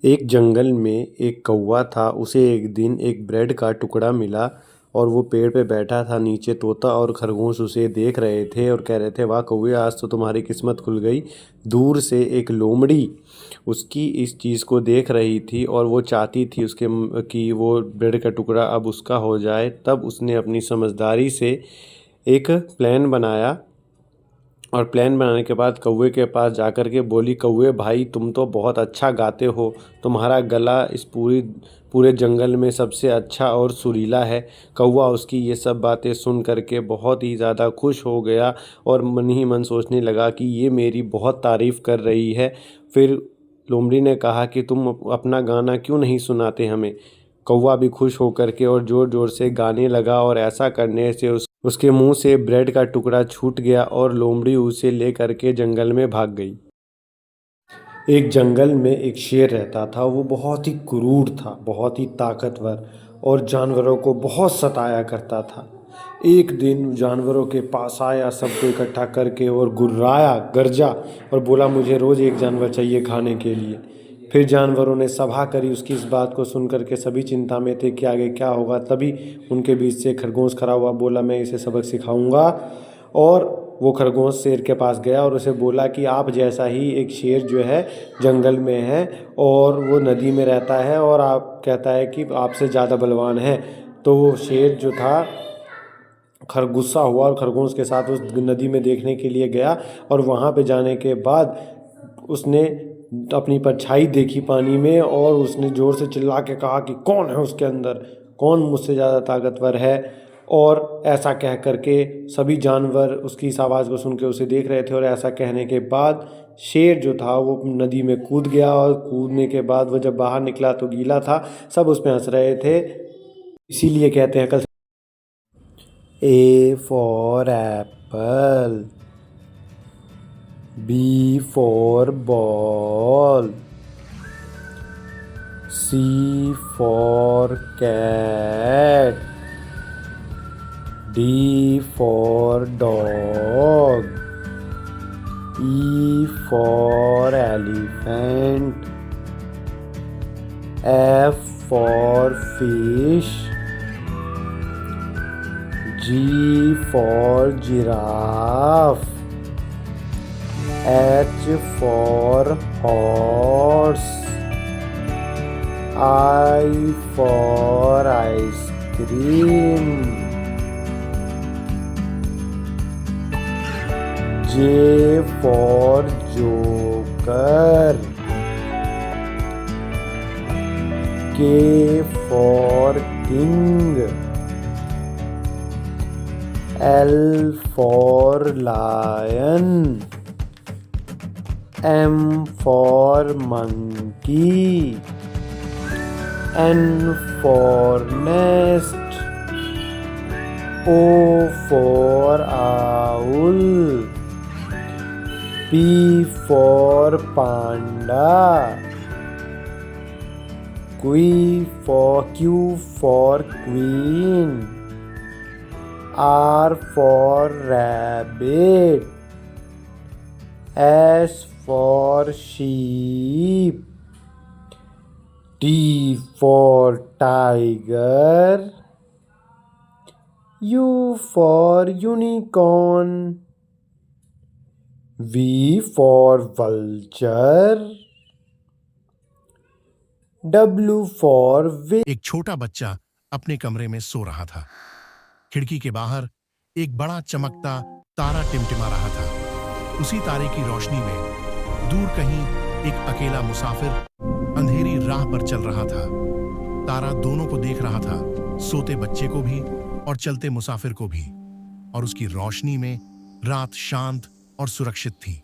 एक जंगल में एक कौवा था। उसे एक दिन एक ब्रेड का टुकड़ा मिला और वो पेड़ पे बैठा था। नीचे तोता और खरगोश उसे देख रहे थे और कह रहे थे, वाह कौवे, आज तो तुम्हारी किस्मत खुल गई। दूर से एक लोमड़ी उसकी इस चीज़ को देख रही थी और वो चाहती थी कि वो ब्रेड का टुकड़ा अब उसका हो जाए। तब उसने अपनी समझदारी से एक प्लान बनाया और प्लान बनाने के बाद कौवे के पास जाकर के बोली, कौवे भाई, तुम तो बहुत अच्छा गाते हो। तुम्हारा गला इस पूरे जंगल में सबसे अच्छा और सुरीला है। कौवा उसकी ये सब बातें सुन करके बहुत ही ज़्यादा खुश हो गया और मन ही मन सोचने लगा कि ये मेरी बहुत तारीफ़ कर रही है। फिर लोमड़ी ने कहा कि तुम अपना गाना क्यों नहीं सुनाते हमें। कौवा भी खुश होकर के और ज़ोर ज़ोर से गाने लगा और ऐसा करने से उसके मुंह से ब्रेड का टुकड़ा छूट गया और लोमड़ी उसे ले करके जंगल में भाग गई। एक जंगल में एक शेर रहता था। वो बहुत ही क्रूर था, बहुत ही ताकतवर और जानवरों को बहुत सताया करता था। एक दिन जानवरों के पास आया, सबको इकट्ठा करके और गुर्राया, गरजा और बोला, मुझे रोज़ एक जानवर चाहिए खाने के लिए। फिर जानवरों ने सभा करी। उसकी इस बात को सुन करके सभी चिंता में थे कि आगे क्या होगा। तभी उनके बीच से खरगोश खड़ा हुआ, बोला, मैं इसे सबक सिखाऊंगा। और वो खरगोश शेर के पास गया और उसे बोला कि आप जैसा ही एक शेर जो है जंगल में है और वो नदी में रहता है और आप कहता है कि आपसे ज़्यादा बलवान है। तो वो शेर जो था गुस्सा हुआ और खरगोश के साथ उस नदी में देखने के लिए गया और वहाँ पे जाने के बाद उसने अपनी परछाई देखी पानी में और उसने ज़ोर से चिल्ला के कहा कि कौन है उसके अंदर, कौन मुझसे ज़्यादा ताकतवर है। और ऐसा कह करके सभी जानवर उसकी इस आवाज़ को सुन के उसे देख रहे थे और ऐसा कहने के बाद शेर जो था वो नदी में कूद गया और कूदने के बाद वो जब बाहर निकला तो गीला था। सब उसमें हंस रहे थे। इसीलिए कहते हैं कल, A for apple, B for ball, C for cat, D for dog, E for elephant, F for fish, G for giraffe, H for horse, I for ice cream, J for joker, K for king, L for lion, M for monkey, N for nest, O for owl, P for panda, Q for queen, R for rabbit, S for sheep, T for tiger, U for unicorn, V for vulture, W for एक छोटा बच्चा अपने कमरे में सो रहा था। खिड़की के बाहर एक बड़ा चमकता तारा टिमटिमा रहा था। उसी तारे की रोशनी में दूर कहीं एक अकेला मुसाफिर अंधेरी राह पर चल रहा था। तारा दोनों को देख रहा था, सोते बच्चे को भी और चलते मुसाफिर को भी, और उसकी रोशनी में रात शांत और सुरक्षित थी।